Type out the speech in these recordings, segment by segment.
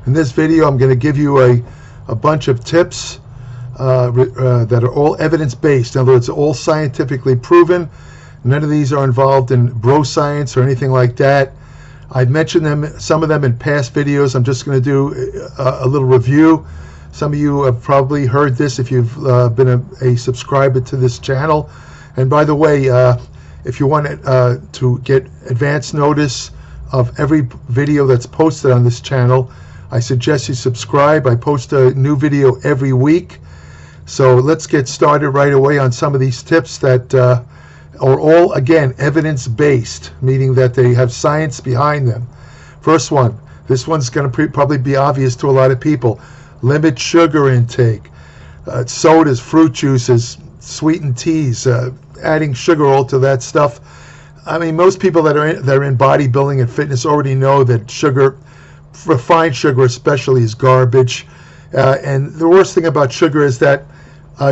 In this video, I'm going to give you a bunch of tips that are all evidence-based. In other words, all scientifically proven. None of these are involved in bro science or anything like that. I've mentioned some of them in past videos. I'm just going to do a little review. Some of you have probably heard this if you've been a subscriber to this channel. And by the way, if you want to get advance notice of every video that's posted on this channel, I suggest you subscribe. I post a new video every week. So let's get started right away on some of these tips that are all, again, evidence-based, meaning that they have science behind them. First one, this one's going to probably be obvious to a lot of people. Limit sugar intake. Sodas, fruit juices, sweetened teas, adding sugar all to that stuff. I mean, most people that are in bodybuilding and fitness already know that sugar, refined sugar especially, is garbage. And the worst thing about sugar is that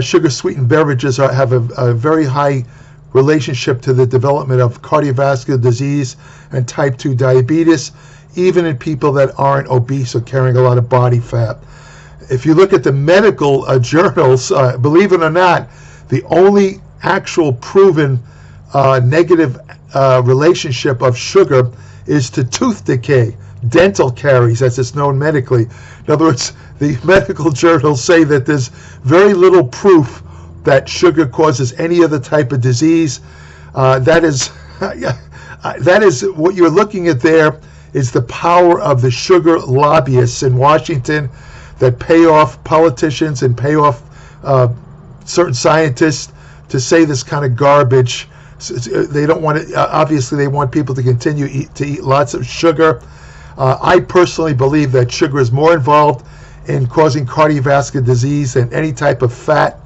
sugar-sweetened beverages have a very high relationship to the development of cardiovascular disease and type 2 diabetes, even in people that aren't obese or carrying a lot of body fat. If you look at the medical journals, believe it or not, the only actual proven negative relationship of sugar is to tooth decay, dental caries, as it's known medically. In other words, the medical journals say that there's very little proof that sugar causes any other type of disease. That is what you're looking at there, is the power of the sugar lobbyists in Washington that pay off politicians and pay off certain scientists to say this kind of garbage. They don't want it. Obviously, they want people to continue to eat lots of sugar. I personally believe that sugar is more involved in causing cardiovascular disease than any type of fat.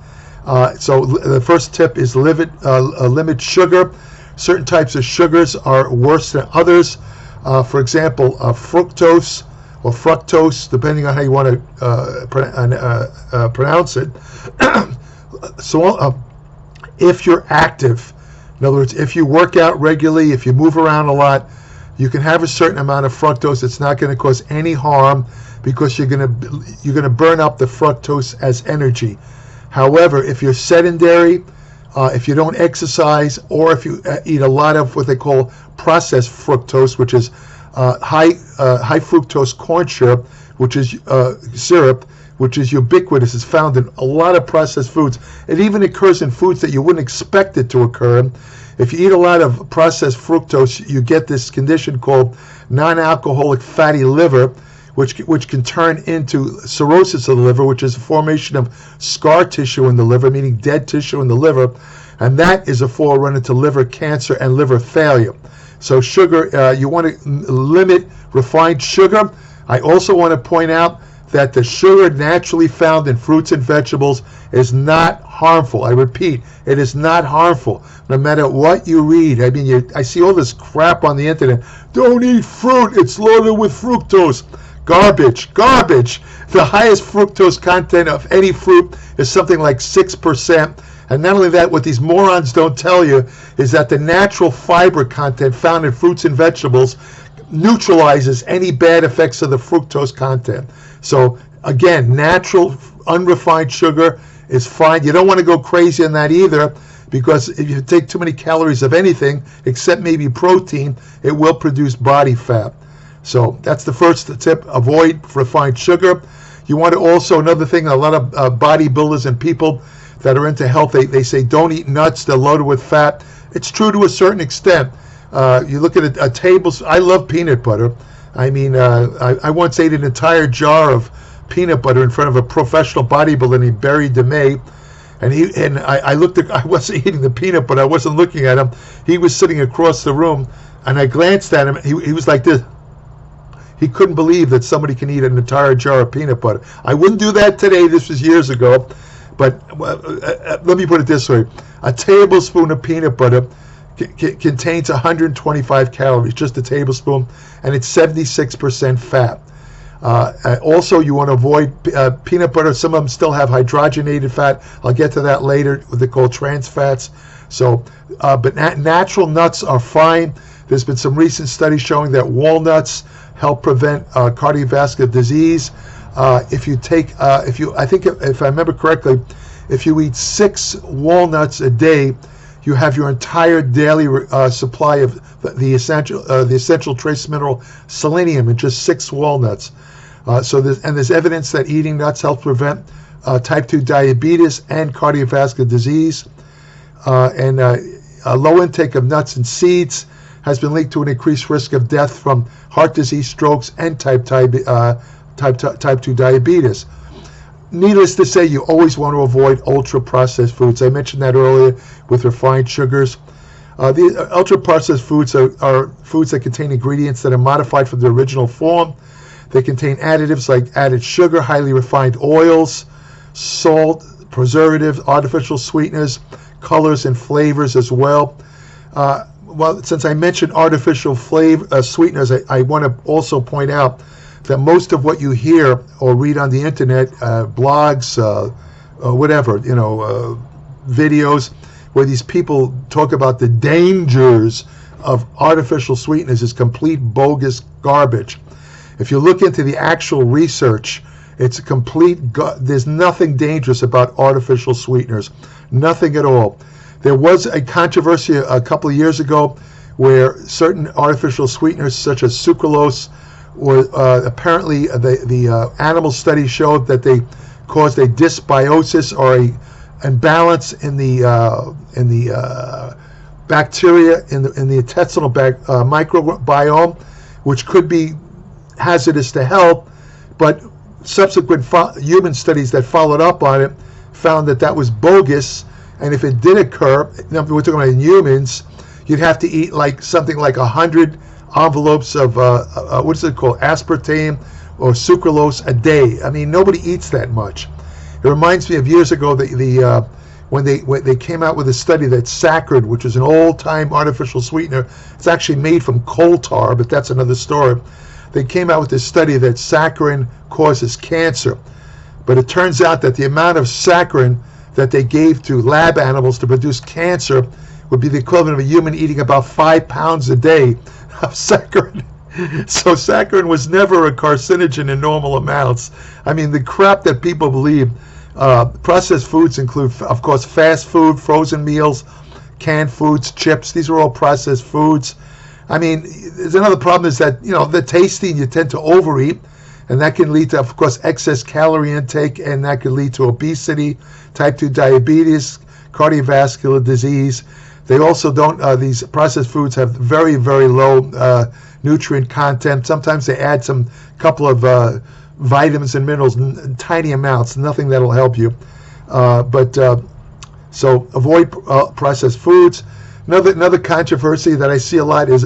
So the first tip is limit sugar. Certain types of sugars are worse than others. For example, fructose or fructose, depending on how you want to pronounce it. So if you're active, in other words, if you work out regularly, if you move around a lot, you can have a certain amount of fructose. It's not going to cause any harm because you're going to burn up the fructose as energy. However, if you're sedentary, if you don't exercise, or if you eat a lot of what they call processed fructose, which is high fructose corn syrup, which is ubiquitous. It's found in a lot of processed foods. It even occurs in foods that you wouldn't expect it to occur in. If you eat a lot of processed fructose, you get this condition called non-alcoholic fatty liver, which can turn into cirrhosis of the liver, which is a formation of scar tissue in the liver, meaning dead tissue in the liver, and that is a forerunner to liver cancer and liver failure. So sugar, you want to limit refined sugar. I also want to point out that the sugar naturally found in fruits and vegetables is not harmful. I repeat, it is not harmful, no matter what you read. I mean, I see all this crap on the internet. Don't eat fruit, it's loaded with fructose. Garbage, garbage. The highest fructose content of any fruit is something like 6%. And not only that, what these morons don't tell you is that the natural fiber content found in fruits and vegetables neutralizes any bad effects of the fructose content. So again, natural unrefined sugar is fine. You don't want to go crazy on that either, because if you take too many calories of anything, except maybe protein, it will produce body fat. So that's the first tip: avoid refined sugar. You want to also, another thing, a lot of bodybuilders and people that are into health, they say don't eat nuts, they're loaded with fat. It's true to a certain extent. You look at a tablespoon. I love peanut butter. I mean, I once ate an entire jar of peanut butter in front of a professional bodybuilder named Barry DeMay, and I wasn't eating the peanut butter. I wasn't looking at him. He was sitting across the room, and I glanced at him. He was like this. He couldn't believe that somebody can eat an entire jar of peanut butter. I wouldn't do that today. This was years ago. But let me put it this way. A tablespoon of peanut butter contains 125 calories, just a tablespoon, and it's 76% fat. Also, you want to avoid peanut butter. Some of them still have hydrogenated fat. I'll get to that later, what they call trans fats. So, but natural nuts are fine. There's been some recent studies showing that walnuts help prevent cardiovascular disease. I think if I remember correctly, if you eat 6 walnuts a day, you have your entire daily supply of the essential trace mineral selenium in just 6 walnuts. There's evidence that eating nuts helps prevent type 2 diabetes and cardiovascular disease. A low intake of nuts and seeds has been linked to an increased risk of death from heart disease, strokes, and type 2 diabetes. Needless to say, you always want to avoid ultra-processed foods. I mentioned that earlier with refined sugars. The ultra-processed foods are foods that contain ingredients that are modified from the original form. They contain additives like added sugar, highly refined oils, salt, preservatives, artificial sweeteners, colors, and flavors as well. Since I mentioned artificial sweeteners, I want to also point out that most of what you hear or read on the internet, blogs, whatever, videos, where these people talk about the dangers of artificial sweeteners is complete bogus garbage. If you look into the actual research, it's there's nothing dangerous about artificial sweeteners, nothing at all. There was a controversy a couple of years ago where certain artificial sweeteners such as sucralose apparently the animal studies showed that they caused a dysbiosis or a imbalance in the bacteria in the intestinal microbiome, which could be hazardous to health. But subsequent human studies that followed up on it found that was bogus. And if it did occur, we're talking about in humans, you'd have to eat something like 100 envelopes of what's it called, aspartame or sucralose a day. I mean, nobody eats that much. It reminds me of years ago when they came out with a study that saccharin, which is an old-time artificial sweetener, it's actually made from coal tar, but that's another story. They came out with this study that saccharin causes cancer, but it turns out that the amount of saccharin that they gave to lab animals to produce cancer would be the equivalent of a human eating about 5 pounds a day of saccharin. So saccharin was never a carcinogen in normal amounts. I mean, the crap that people believe. Processed foods include, of course, fast food, frozen meals, canned foods, chips. These are all processed foods. I mean, there's another problem is that, they're tasty and you tend to overeat. And that can lead to, of course, excess calorie intake, and that can lead to obesity, type 2 diabetes, cardiovascular disease. They also these processed foods have very, very low nutrient content. Sometimes they add couple of vitamins and minerals, tiny amounts, nothing that'll help you. So avoid processed foods. Another controversy that I see a lot is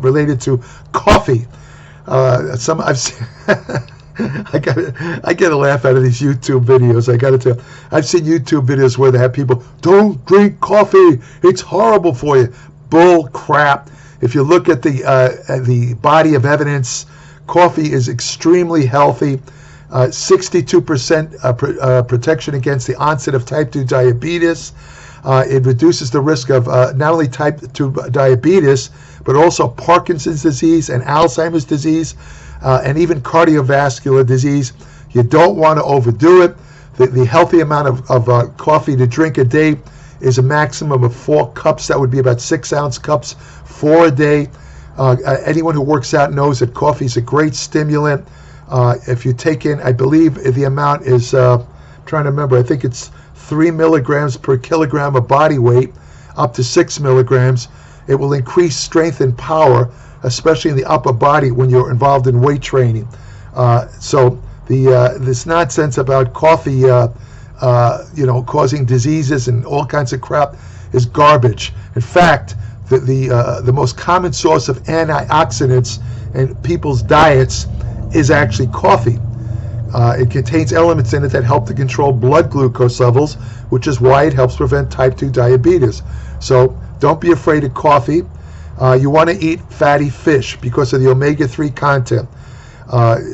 related to coffee. I've seen I get a laugh out of these YouTube videos. I got to tell you, I've seen YouTube videos where they have people, don't drink coffee, it's horrible for you. Bull crap. If you look at the body of evidence, coffee is extremely healthy. 62% protection against the onset of type 2 diabetes. It reduces the risk of not only type 2 diabetes, but also Parkinson's disease and Alzheimer's disease, and even cardiovascular disease. You don't want to overdo it. The healthy amount of coffee to drink a day is a maximum of 4 cups. That would be about 6-ounce cups, 4 a day. Anyone who works out knows that coffee is a great stimulant. If you take in, I believe the amount is, I'm trying to remember, I think it's 3 milligrams per kilogram of body weight, up to 6 milligrams. It will increase strength and power, especially in the upper body when you're involved in weight training. So this nonsense about coffee, causing diseases and all kinds of crap is garbage. In fact, the most common source of antioxidants in people's diets is actually coffee. It contains elements in it that help to control blood glucose levels, which is why it helps prevent type 2 diabetes. So don't be afraid of coffee. You want to eat fatty fish because of the omega-3 content.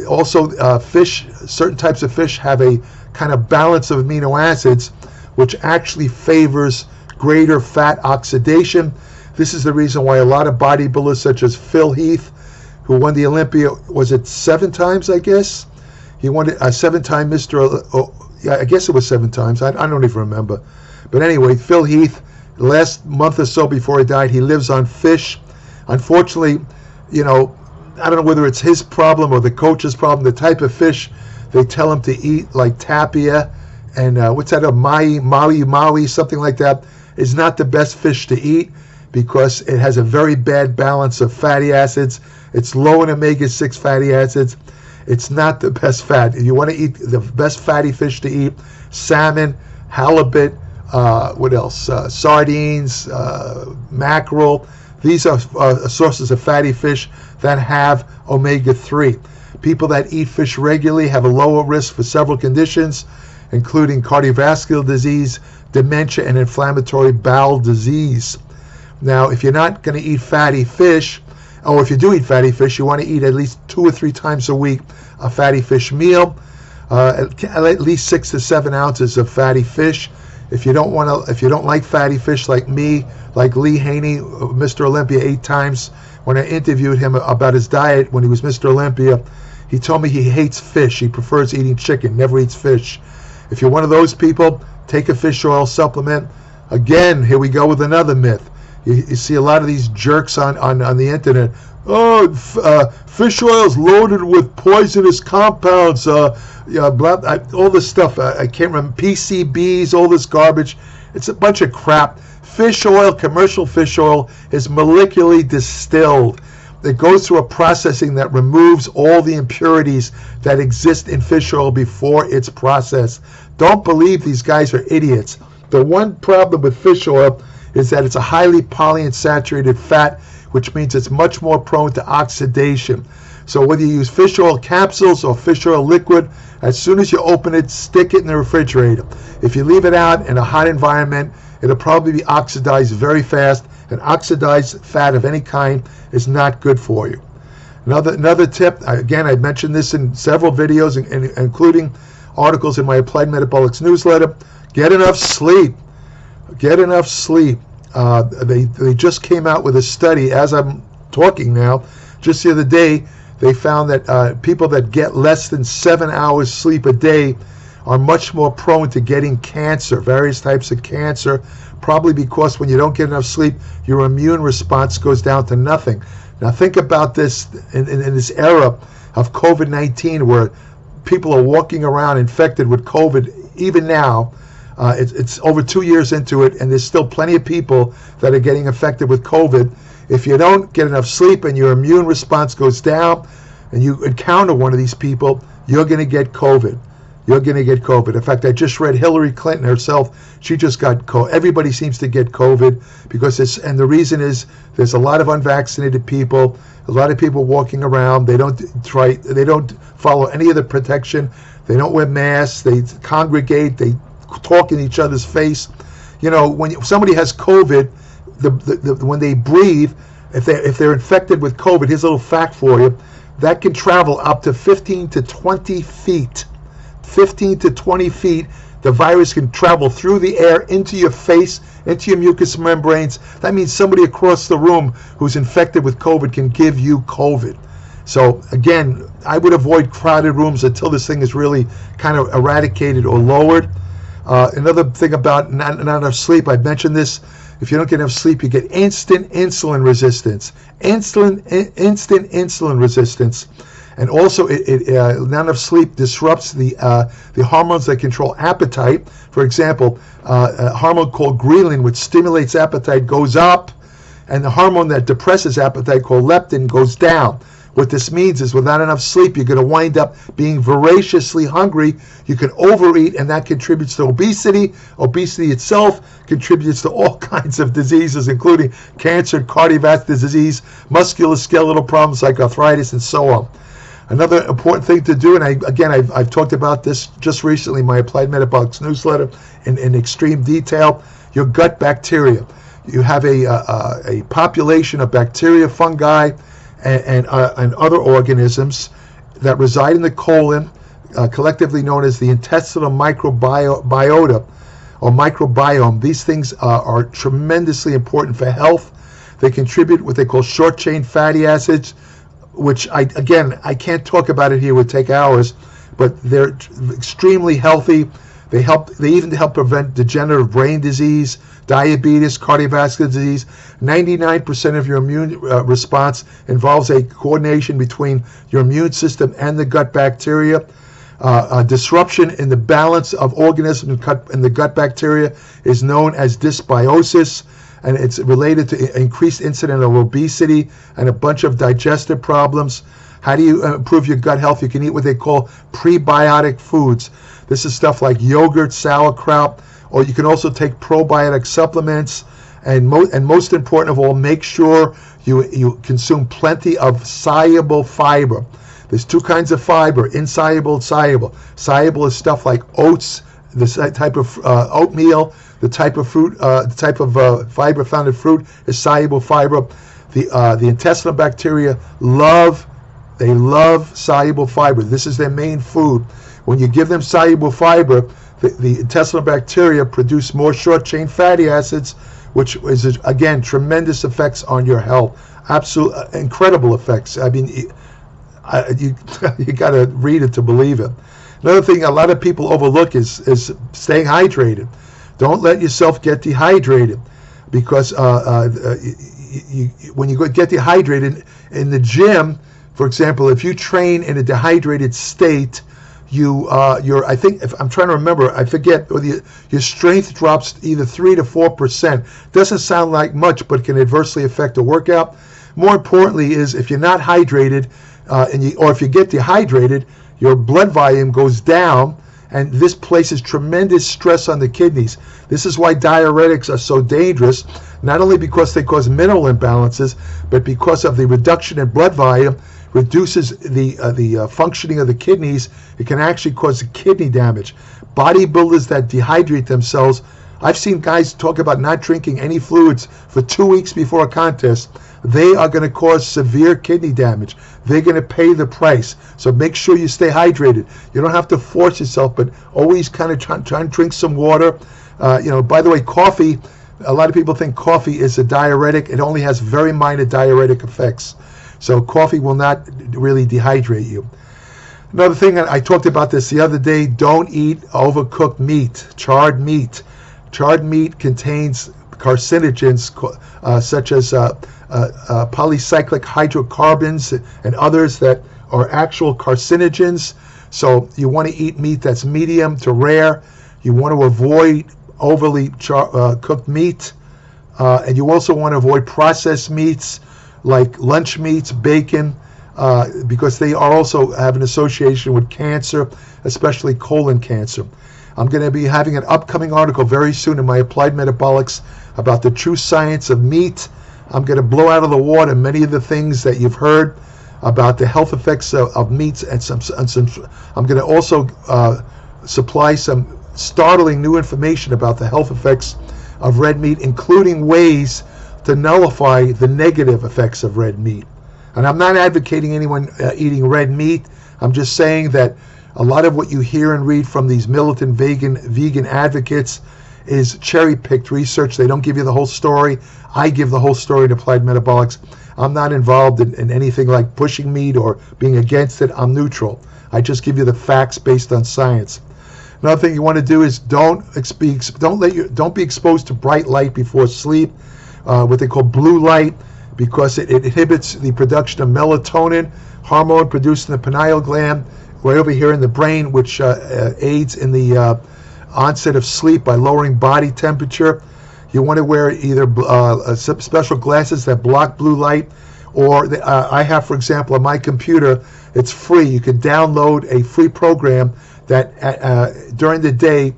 Also, certain types of fish have a kind of balance of amino acids, which actually favors greater fat oxidation. This is the reason why a lot of bodybuilders, such as Phil Heath, who won the Olympia, was it 7 times, I guess? He won it 7-time Mr. Yeah, I guess it was 7 times. I don't even remember. But anyway, Phil Heath, last month or so before he died, he lives on fish. Unfortunately, you know, I don't know whether it's his problem or the coach's problem, the type of fish they tell him to eat, like tapia and what's that, maui, something like that, is not the best fish to eat because it has a very bad balance of fatty acids. It's low in omega-6 fatty acids. It's not the best fat. If you want to eat the best fatty fish to eat, salmon, halibut, what else? Sardines, mackerel. These are sources of fatty fish that have omega-3. People that eat fish regularly have a lower risk for several conditions, including cardiovascular disease, dementia, and inflammatory bowel disease. Now, if you're not going to eat fatty fish, or if you do eat fatty fish, you want to eat at least 2 or 3 times a week a fatty fish meal, at least 6 to 7 ounces of fatty fish. If you don't like fatty fish like me, like Lee Haney, Mr. Olympia 8 times, when I interviewed him about his diet when he was Mr. Olympia, he told me he hates fish. He prefers eating chicken, never eats fish. If you're one of those people, take a fish oil supplement. Again, here we go with another myth. You see a lot of these jerks on the internet. Oh, fish oil is loaded with poisonous compounds. All this stuff. I can't remember. PCBs, all this garbage. It's a bunch of crap. Fish oil, commercial fish oil, is molecularly distilled. It goes through a processing that removes all the impurities that exist in fish oil before it's processed. Don't believe these guys are idiots. The one problem with fish oil is that it's a highly polyunsaturated fat, which means it's much more prone to oxidation. So whether you use fish oil capsules or fish oil liquid, as soon as you open it, stick it in the refrigerator. If you leave it out in a hot environment, it'll probably be oxidized very fast, and oxidized fat of any kind is not good for you. Another tip, again, I mentioned this in several videos, including articles in my Applied Metabolics newsletter. Get enough sleep. Get enough sleep. They just came out with a study, as I'm talking now, just the other day, they found that people that get less than 7 hours sleep a day are much more prone to getting cancer, various types of cancer, probably because when you don't get enough sleep, your immune response goes down to nothing. Now think about this in this era of COVID-19 where people are walking around infected with COVID even now. It's over 2 years into it, and there's still plenty of people that are getting infected with COVID. If you don't get enough sleep and your immune response goes down and you encounter one of these people, you're going to get COVID. You're going to get COVID. In fact, I just read Hillary Clinton herself. She just got COVID. Everybody seems to get COVID because and the reason is there's a lot of unvaccinated people, a lot of people walking around. They don't follow any of the protection. They don't wear masks. They congregate. They talk in each other's face. You know, when somebody has COVID, when they breathe, if they're infected with COVID, here's a little fact for you, that can travel up to 15 to 20 feet. 15 to 20 feet, the virus can travel through the air into your face, into your mucous membranes. That means somebody across the room who's infected with COVID can give you COVID. So again, I would avoid crowded rooms until this thing is really kind of eradicated or lowered. Another thing about not enough sleep, I mentioned this. If you don't get enough sleep, you get instant insulin resistance. Instant insulin resistance. And also, not enough sleep disrupts the hormones that control appetite. For example, a hormone called ghrelin, which stimulates appetite, goes up, and the hormone that depresses appetite, called leptin, goes down. What this means is without enough sleep, you're going to wind up being voraciously hungry. You can overeat, and that contributes to obesity. Obesity itself contributes to all kinds of diseases, including cancer, cardiovascular disease, musculoskeletal problems like arthritis, and so on. Another important thing to do, and I've talked about this just recently in my Applied Metabolics newsletter in extreme detail, your gut bacteria. You have a population of bacteria, fungi, and other organisms that reside in the colon, collectively known as the intestinal microbiota or microbiome. These things are tremendously important for health. They contribute what they call short-chain fatty acids, which I can't talk about it here, it would take hours, but they're extremely healthy. They even help prevent degenerative brain disease, diabetes, cardiovascular disease. 99% of your immune response involves a coordination between your immune system and the gut bacteria. A disruption in the balance of organisms in the gut bacteria is known as dysbiosis, and it's related to increased incidence of obesity and a bunch of digestive problems. How do you improve your gut health? You can eat what they call prebiotic foods. This is stuff like yogurt, sauerkraut, or you can also take probiotic supplements. And most important of all, make sure you consume plenty of soluble fiber. There's two kinds of fiber: insoluble and soluble. Soluble is stuff like oats, the type of oatmeal, the type of fruit, the type of fiber found in fruit is soluble fiber. The intestinal bacteria love soluble fiber. This is their main food. When you give them soluble fiber, the intestinal bacteria produce more short-chain fatty acids, which is, again, tremendous effects on your health. Absolute incredible effects. I mean, you got to read it to believe it. Another thing a lot of people overlook is staying hydrated. Don't let yourself get dehydrated, because when you get dehydrated in the gym, for example, if you train in a dehydrated state, I think, if I'm trying to remember, I forget, your strength drops either 3 to 4%. Doesn't sound like much, but can adversely affect a workout. More importantly is if you're not hydrated, or if you get dehydrated, your blood volume goes down, and this places tremendous stress on the kidneys. This is why diuretics are so dangerous, not only because they cause mineral imbalances, but because of the reduction in blood volume, reduces the functioning of the kidneys. It can actually cause kidney damage. Bodybuilders that dehydrate themselves, I've seen guys talk about not drinking any fluids for 2 weeks before a contest. They are going to cause severe kidney damage. They're going to pay the price. So make sure you stay hydrated. You don't have to force yourself, but always kind of try and drink some water. By the way, coffee, a lot of people think coffee is a diuretic. It only has very minor diuretic effects. So coffee will not really dehydrate you. Another thing, I talked about this the other day, don't eat overcooked meat, charred meat. Charred meat contains carcinogens such as polycyclic hydrocarbons and others that are actual carcinogens. So you want to eat meat that's medium to rare. You want to avoid overly cooked meat. And you also want to avoid processed meats like lunch meats, bacon, because they are also have an association with cancer, especially colon cancer. I'm going to be having an upcoming article very soon in my Applied Metabolics about the true science of meat. I'm going to blow out of the water many of the things that you've heard about the health effects of meats, and some. I'm going to also supply some startling new information about the health effects of red meat, including ways to nullify the negative effects of red meat. And I'm not advocating anyone eating red meat. I'm just saying that a lot of what you hear and read from these militant vegan advocates is cherry-picked research. They don't give you the whole story. I give the whole story in Applied Metabolics. I'm not involved in anything like pushing meat or being against it. I'm neutral. I just give you the facts based on science. Another thing you want to do is don't be exposed to bright light before sleep, what they call blue light, because it inhibits the production of melatonin, hormone produced in the pineal gland, right over here in the brain, which aids in the onset of sleep by lowering body temperature. You want to wear either special glasses that block blue light, or I have, for example, on my computer, it's free. You can download a free program that during the day,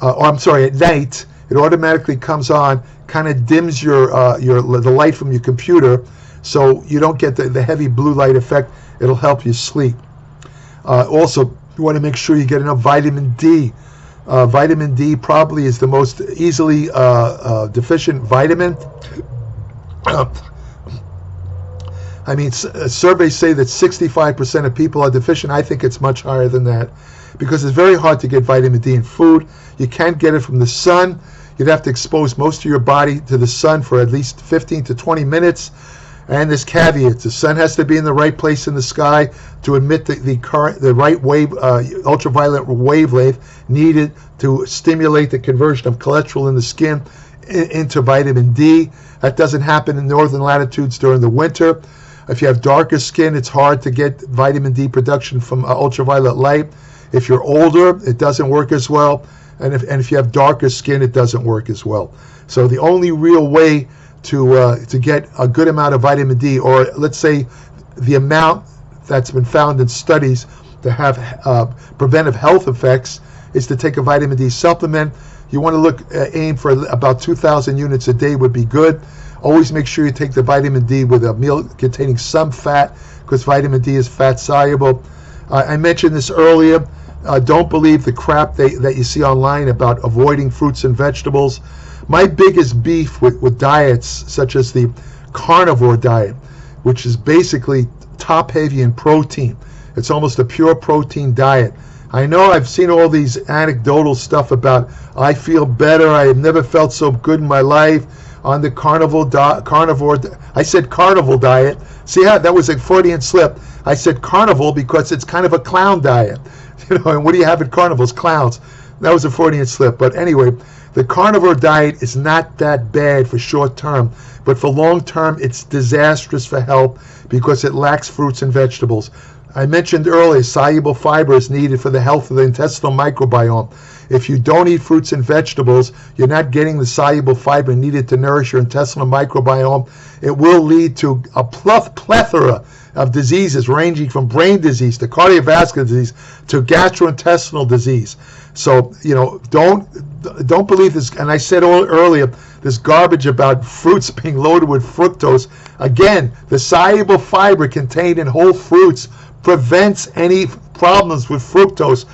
at night, it automatically comes on, kind of dims the light from your computer, so you don't get the heavy blue light effect. It'll help you sleep. Also, you want to make sure you get enough vitamin D. Vitamin D probably is the most easily deficient vitamin. Surveys say that 65% of people are deficient. I think it's much higher than that, because it's very hard to get vitamin D in food. You can't get it from the sun. You'd have to expose most of your body to the sun for at least 15 to 20 minutes. And there's caveats. The sun has to be in the right place in the sky to emit the right wave, ultraviolet wavelength needed to stimulate the conversion of cholesterol in the skin into vitamin D. That doesn't happen in northern latitudes during the winter. If you have darker skin, it's hard to get vitamin D production from ultraviolet light. If you're older, it doesn't work as well. And if you have darker skin, it doesn't work as well. So the only real way to get a good amount of vitamin D, or let's say the amount that's been found in studies to have preventive health effects, is to take a vitamin D supplement. You want to aim for about 2,000 units a day would be good. Always make sure you take the vitamin D with a meal containing some fat, because vitamin D is fat soluble. I mentioned this earlier. Don't believe the crap that you see online about avoiding fruits and vegetables. My biggest beef with diets such as the carnivore diet, which is basically top heavy in protein. It's almost a pure protein diet. I know I've seen all these anecdotal stuff about I feel better, I have never felt so good in my life on the carnivore. I said carnivore diet. See how that was a Freudian slip. I said carnivore because it's kind of a clown diet. And what do you have at carnivals? Clowns. That was a Freudian slip. But anyway, the carnivore diet is not that bad for short term, but for long term, it's disastrous for health because it lacks fruits and vegetables. I mentioned earlier, soluble fiber is needed for the health of the intestinal microbiome. If you don't eat fruits and vegetables, you're not getting the soluble fiber needed to nourish your intestinal microbiome. It will lead to a plethora of diseases ranging from brain disease to cardiovascular disease to gastrointestinal disease. So, don't believe this. And I said earlier, this garbage about fruits being loaded with fructose. Again, the soluble fiber contained in whole fruits prevents any problems with fructose.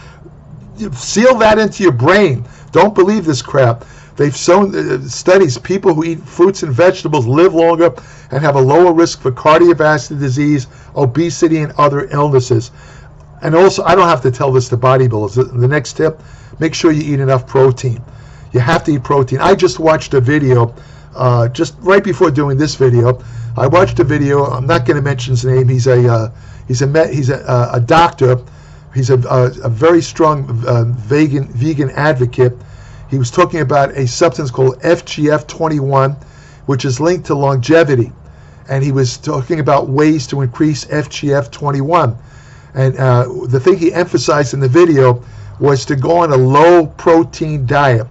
Seal that into your brain. Don't believe this crap. They've shown studies, people who eat fruits and vegetables live longer and have a lower risk for cardiovascular disease, obesity, and other illnesses. And also, I don't have to tell this to bodybuilders. The next tip, make sure you eat enough protein. You have to eat protein. I just watched a video, just right before doing this video. I watched a video. I'm not going to mention his name. He's a doctor. He's a very strong vegan advocate. He was talking about a substance called FGF21, which is linked to longevity. And he was talking about ways to increase FGF21. And the thing he emphasized in the video was to go on a low protein diet.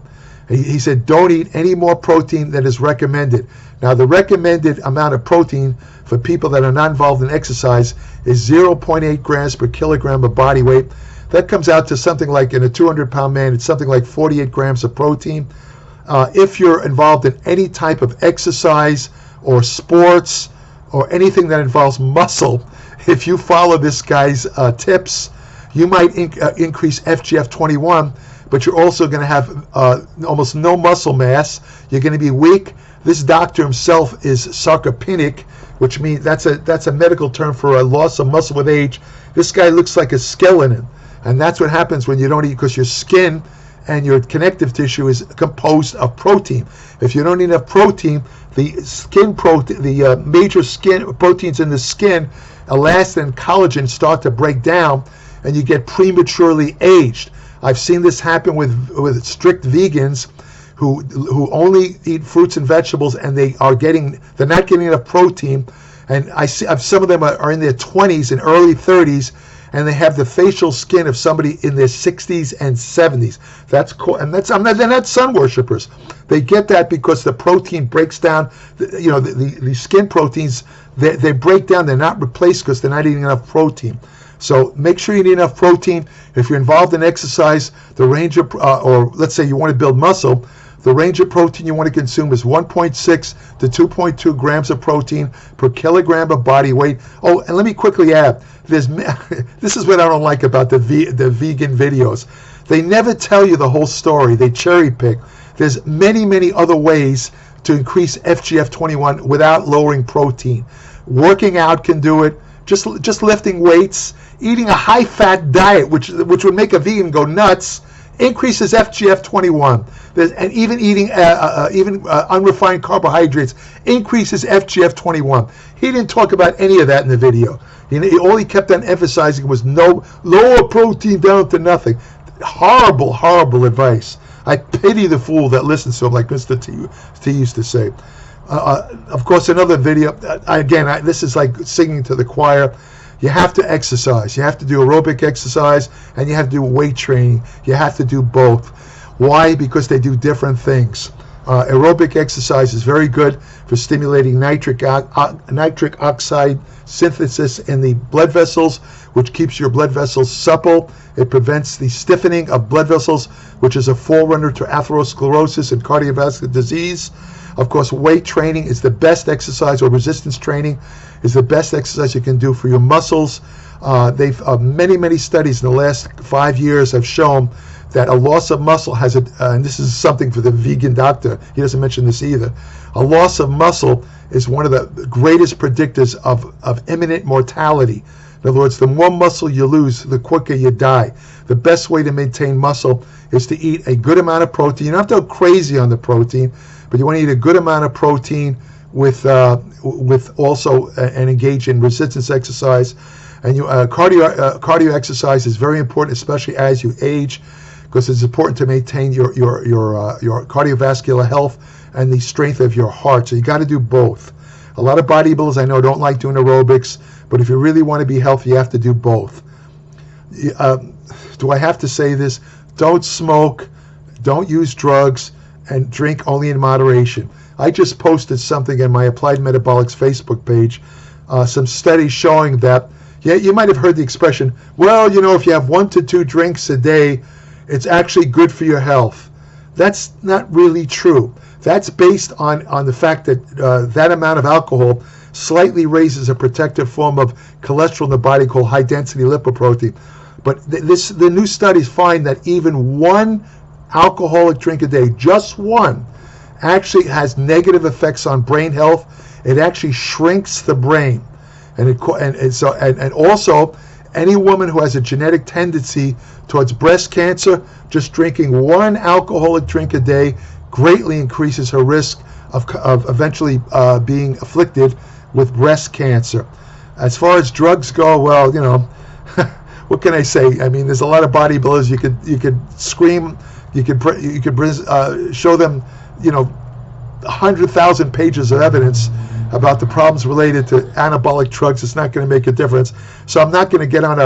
He said, don't eat any more protein than is recommended. Now, the recommended amount of protein for people that are not involved in exercise is 0.8 grams per kilogram of body weight. That comes out to something like, in a 200-pound man, it's something like 48 grams of protein. If you're involved in any type of exercise or sports or anything that involves muscle, if you follow this guy's tips, you might increase FGF21, but you're also going to have almost no muscle mass. You're going to be weak. This doctor himself is sarcopenic, which means that's a medical term for a loss of muscle with age. This guy looks like a skeleton, and that's what happens when you don't eat, because your skin and your connective tissue is composed of protein. If you don't eat enough protein, the major skin proteins in the skin, elastin and collagen, start to break down, and you get prematurely aged. I've seen this happen with strict vegans who only eat fruits and vegetables, and they're not getting enough protein. And I see some of them are in their 20s and early 30s, and they have the facial skin of somebody in their 60s and 70s. They're not sun worshippers. They get that because the protein breaks down. The skin proteins, they break down. They're not replaced because they're not eating enough protein. So make sure you eat enough protein. If you're involved in exercise, the range of, or let's say you want to build muscle, the range of protein you want to consume is 1.6 to 2.2 grams of protein per kilogram of body weight. Oh, and let me quickly add, this is what I don't like about the vegan videos. They never tell you the whole story. They cherry pick. There's many, many other ways to increase FGF21 without lowering protein. Working out can do it. Just lifting weights, eating a high-fat diet, which would make a vegan go nuts, increases FGF21. And even eating unrefined carbohydrates increases FGF21. He didn't talk about any of that in the video. All he kept on emphasizing was no lower protein down to nothing. Horrible, horrible advice. I pity the fool that listens to him, like Mr. T used to say. Of course, another video, again, this is like singing to the choir. You have to exercise. You have to do aerobic exercise, and you have to do weight training. You have to do both. Why? Because they do different things. Aerobic exercise is very good for stimulating nitric oxide synthesis in the blood vessels, which keeps your blood vessels supple. It prevents the stiffening of blood vessels, which is a forerunner to atherosclerosis and cardiovascular disease. Of course, weight training is the best exercise, or resistance training is the best exercise you can do for your muscles. Many studies in the last 5 years have shown that a loss of muscle has and this is something for the vegan doctor, he doesn't mention this either, a loss of muscle is one of the greatest predictors of imminent mortality. In other words, the more muscle you lose, the quicker you die. The best way to maintain muscle is to eat a good amount of protein. You don't have to go crazy on the protein, but you want to eat a good amount of protein with also and engage in resistance exercise. And cardio exercise is very important, especially as you age, because it's important to maintain your cardiovascular health and the strength of your heart. So you got to do both. A lot of bodybuilders I know don't like doing aerobics, but if you really want to be healthy, you have to do both. Do I have to say this? Don't smoke, don't use drugs, and drink only in moderation. I just posted something in my Applied Metabolics Facebook page, some studies showing that, yeah, you might have heard the expression, well, if you have 1 to 2 drinks a day, it's actually good for your health. That's not really true. That's based on the fact that that amount of alcohol slightly raises a protective form of cholesterol in the body called high-density lipoprotein. But the new studies find that even one alcoholic drink a day, just one, actually has negative effects on brain health. It actually shrinks the brain, and also any woman who has a genetic tendency towards breast cancer, just drinking one alcoholic drink a day greatly increases her risk of eventually being afflicted with breast cancer. As far as drugs go, well, what can I say? I mean, there's a lot of bodybuilders. You could scream, you could show them, 100,000 pages of evidence about the problems related to anabolic drugs. It's not going to make a difference. So I'm not going to get on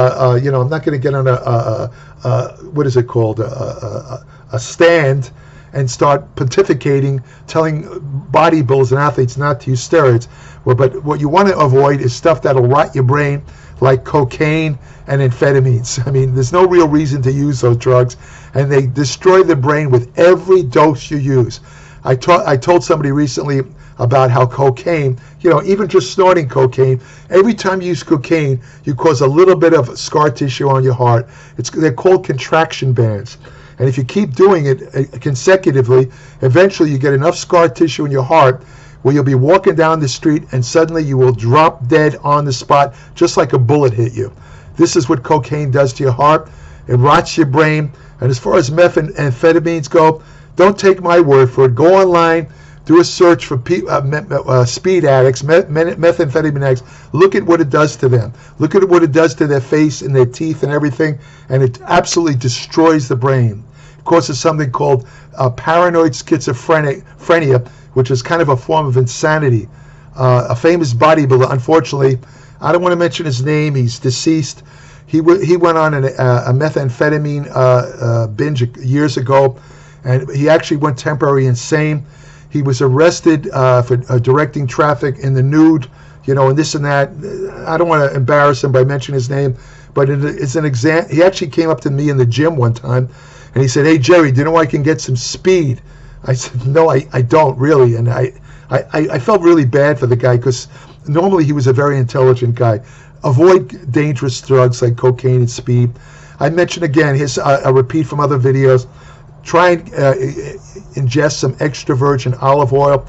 what is it called, a stand and start pontificating, telling bodybuilders and athletes not to use steroids. But what you want to avoid is stuff that'll rot your brain, like cocaine and amphetamines. I mean, there's no real reason to use those drugs, and they destroy the brain with every dose you use. I told somebody recently about how cocaine, even just snorting cocaine, every time you use cocaine, you cause a little bit of scar tissue on your heart. They're called contraction bands. And if you keep doing it consecutively, eventually you get enough scar tissue in your heart where you'll be walking down the street and suddenly you will drop dead on the spot, just like a bullet hit you. This is what cocaine does to your heart. It rots your brain. And as far as methamphetamines go, don't take my word for it. Go online, do a search for speed addicts, methamphetamine addicts. Look at what it does to them. Look at what it does to their face and their teeth and everything, and it absolutely destroys the brain. It causes something called paranoid schizophrenia, which is kind of a form of insanity. A famous bodybuilder, unfortunately, I don't want to mention his name, he's deceased. He went on a methamphetamine binge years ago, and he actually went temporarily insane. He was arrested for directing traffic in the nude, and this and that. I don't want to embarrass him by mentioning his name, but it's an exam. He actually came up to me in the gym one time, and he said, "Hey Jerry, do you know I can get some speed?" I said, "No, I don't really," and I felt really bad for the guy because normally he was a very intelligent guy. Avoid dangerous drugs like cocaine and speed. I mentioned again, here's a repeat from other videos. Try and ingest some extra virgin olive oil.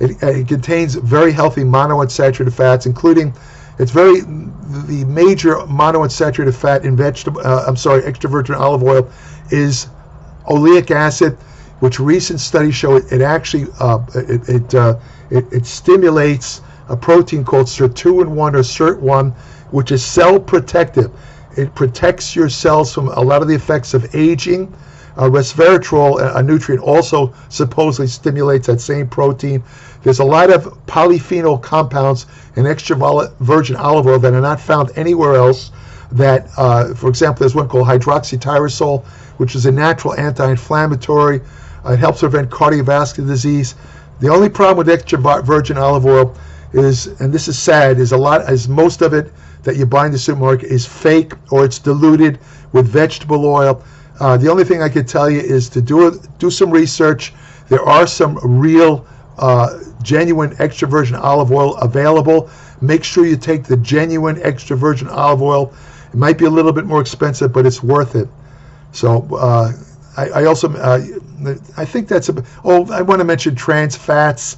It contains very healthy monounsaturated fats, including the major monounsaturated fat in extra virgin olive oil is oleic acid, which recent studies show it actually it stimulates a protein called SIRT1 or SIRT1, which is cell protective. It protects your cells from a lot of the effects of aging. Resveratrol, a nutrient, also supposedly stimulates that same protein. There's a lot of polyphenol compounds in extra virgin olive oil that are not found anywhere else. That, for example, there's one called hydroxytyrosol, which is a natural anti-inflammatory. It helps prevent cardiovascular disease. The only problem with extra virgin olive oil is, and this is sad, is most of it that you buy in the supermarket is fake, or it's diluted with vegetable oil. The only thing I could tell you is to do some research. There are some real, genuine extra virgin olive oil available. Make sure you take the genuine extra virgin olive oil. It might be a little bit more expensive, but it's worth it. So I also, I think that's I want to mention trans fats.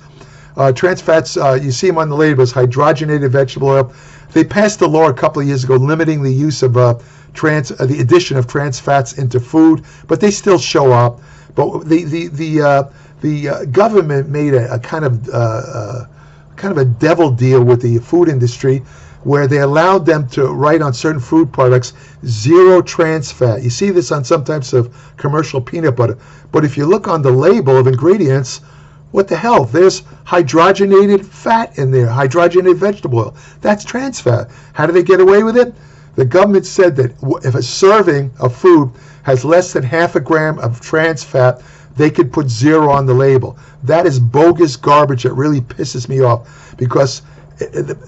Trans fats, you see them on the label as hydrogenated vegetable oil. They passed a law a couple of years ago limiting the use of the addition of trans fats into food, but they still show up. But the government made a kind of a devil deal with the food industry, where they allowed them to write on certain food products 0 trans fat. You see this on some types of commercial peanut butter. But if you look on the label of ingredients, what the hell? There's hydrogenated fat in there, hydrogenated vegetable oil. That's trans fat. How do they get away with it? The government said that if a serving of food has less than half a gram of trans fat, they could put 0 on the label. That is bogus garbage. It really pisses me off, because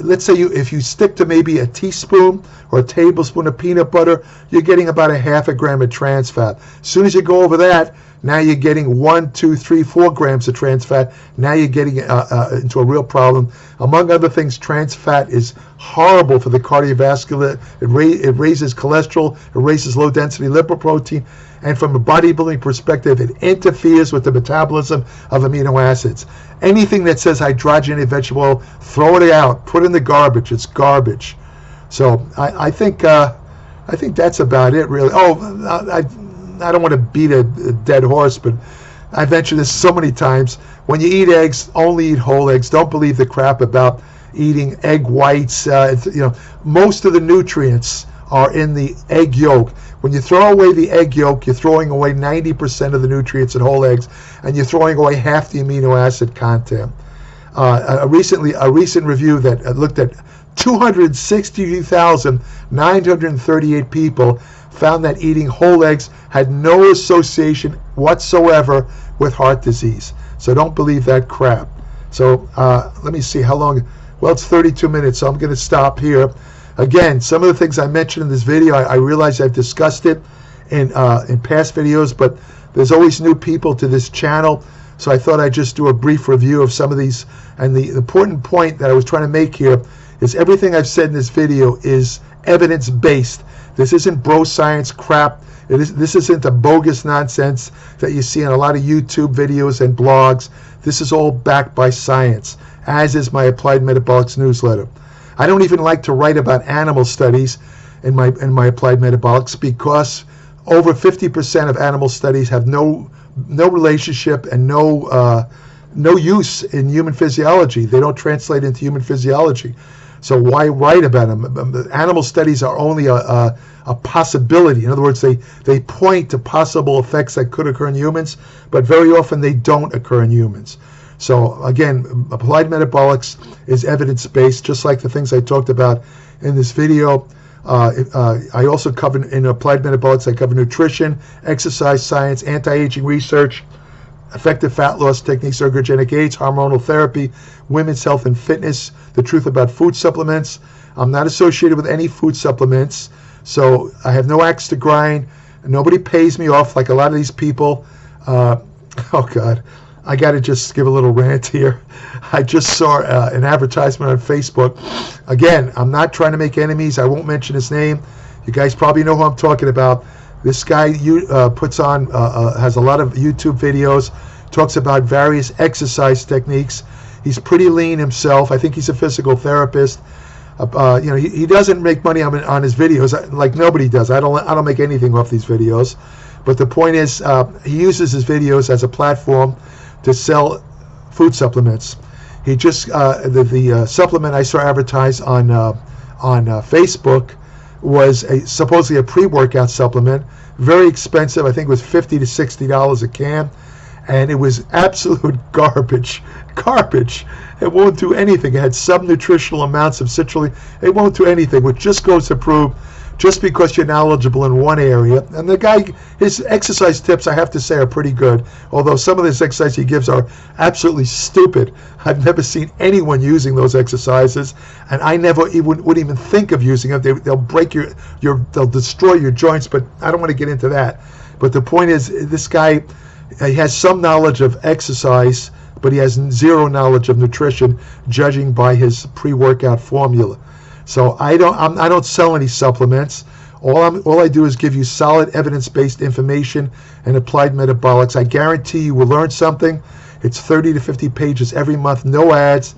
let's say if you stick to maybe a teaspoon or a tablespoon of peanut butter, you're getting about a half a gram of trans fat. As soon as you go over that, now you're getting 1, 2, 3, 4 grams of trans fat. Now you're getting into a real problem. Among other things, trans fat is horrible for the cardiovascular. It raises cholesterol. It raises low-density lipoprotein. And from a bodybuilding perspective, it interferes with the metabolism of amino acids. Anything that says hydrogenated vegetable oil, throw it out. Put it in the garbage. It's garbage. So I think that's about it, really. I don't want to beat a dead horse, but I've mentioned this so many times. When you eat eggs, only eat whole eggs. Don't believe the crap about eating egg whites. Most of the nutrients are in the egg yolk. When you throw away the egg yolk, you're throwing away 90% of the nutrients in whole eggs, and you're throwing away half the amino acid content. A recent review that looked at 262,938 people found that eating whole eggs had no association whatsoever with heart disease. So don't believe that crap. So let me see how long. Well, it's 32 minutes, so I'm going to stop here. Again, some of the things I mentioned in this video, I realize I've discussed it in past videos, but there's always new people to this channel, so I thought I'd just do a brief review of some of these. And the important point that I was trying to make here is everything I've said in this video is evidence-based. This isn't bro science crap. This isn't the bogus nonsense that you see in a lot of YouTube videos and blogs. This is all backed by science, as is my Applied Metabolics newsletter. I don't even like to write about animal studies in my Applied Metabolics, because over 50% of animal studies have no relationship and no use in human physiology. They don't translate into human physiology. So why write about them? Animal studies are only a possibility. In other words, they point to possible effects that could occur in humans, but very often they don't occur in humans. So again, Applied Metabolics is evidence-based, just like the things I talked about in this video. I also cover in Applied Metabolics, I cover nutrition, exercise science, anti-aging research, effective fat loss techniques, ergogenic aids, hormonal therapy, women's health and fitness, the truth about food supplements. I'm not associated with any food supplements, so I have no axe to grind. Nobody pays me off like a lot of these people. Oh God, I got to just give a little rant here. I just saw an advertisement on Facebook. Again, I'm not trying to make enemies. I won't mention his name. You guys probably know who I'm talking about. This guy puts on, has a lot of YouTube videos, talks about various exercise techniques. He's pretty lean himself. I think he's a physical therapist. He doesn't make money on his videos like nobody does. I don't make anything off these videos, But the point is, he uses his videos as a platform to sell food supplements. He just the supplement I saw advertised on Facebook was supposedly a pre-workout supplement, very expensive. I think it was $50 to $60 a can, and it was absolute garbage. It won't do anything. It had some nutritional amounts of citrulline. It won't do anything, which just goes to prove, just because you're knowledgeable in one area. And the guy, his exercise tips, I have to say, are pretty good. Although some of this exercise he gives are absolutely stupid. I've never seen anyone using those exercises, and I never would even think of using them. They'll break they'll destroy your joints, but I don't want to get into that. But the point is, this guy, he has some knowledge of exercise, but he has zero knowledge of nutrition, judging by his pre-workout formula. So I don't sell any supplements. All I do is give you solid evidence-based information and applied metabolics. I guarantee you will learn something. It's 30 to 50 pages every month, no ads.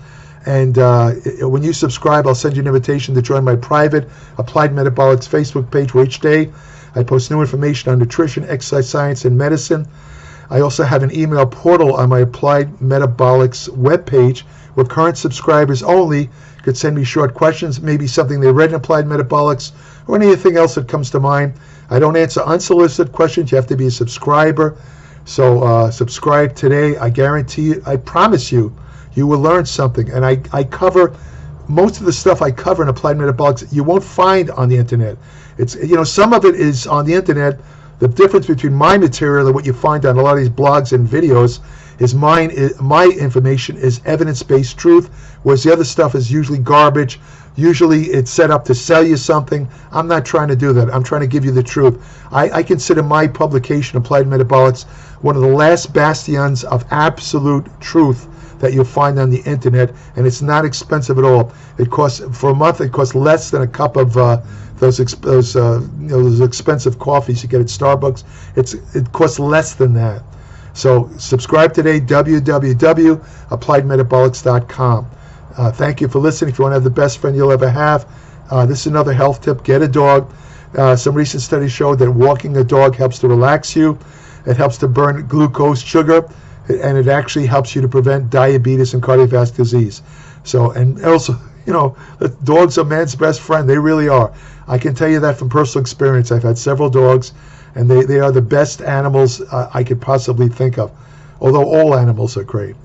And when you subscribe, I'll send you an invitation to join my private Applied Metabolics Facebook page, where each day I post new information on nutrition, exercise science, and medicine. I also have an email portal on my Applied Metabolics webpage where current subscribers only could send me short questions, maybe something they read in Applied Metabolics or anything else that comes to mind. I don't answer unsolicited questions. You have to be a subscriber. So subscribe today. I guarantee you, I promise you, you will learn something. And I cover most of the stuff I cover in Applied Metabolics you won't find on the internet. It's, some of it is on the internet. The difference between my material and what you find on a lot of these blogs and videos is my information is evidence-based truth, whereas the other stuff is usually garbage. Usually it's set up to sell you something. I'm not trying to do that. I'm trying to give you the truth. I consider my publication, Applied Metabolics, one of the last bastions of absolute truth that you'll find on the internet, and it's not expensive at all. It costs, for a month, it costs less than a cup of those expensive coffees you get at Starbucks. It costs less than that. So subscribe today, www.appliedmetabolics.com. Thank you for listening. If you want to have the best friend you'll ever have, this is another health tip. Get a dog. Some recent studies show that walking a dog helps to relax you. It helps to burn glucose, sugar, and it actually helps you to prevent diabetes and cardiovascular disease. So, and also, dogs are man's best friend. They really are. I can tell you that from personal experience. I've had several dogs, and they are the best animals I could possibly think of, although all animals are great.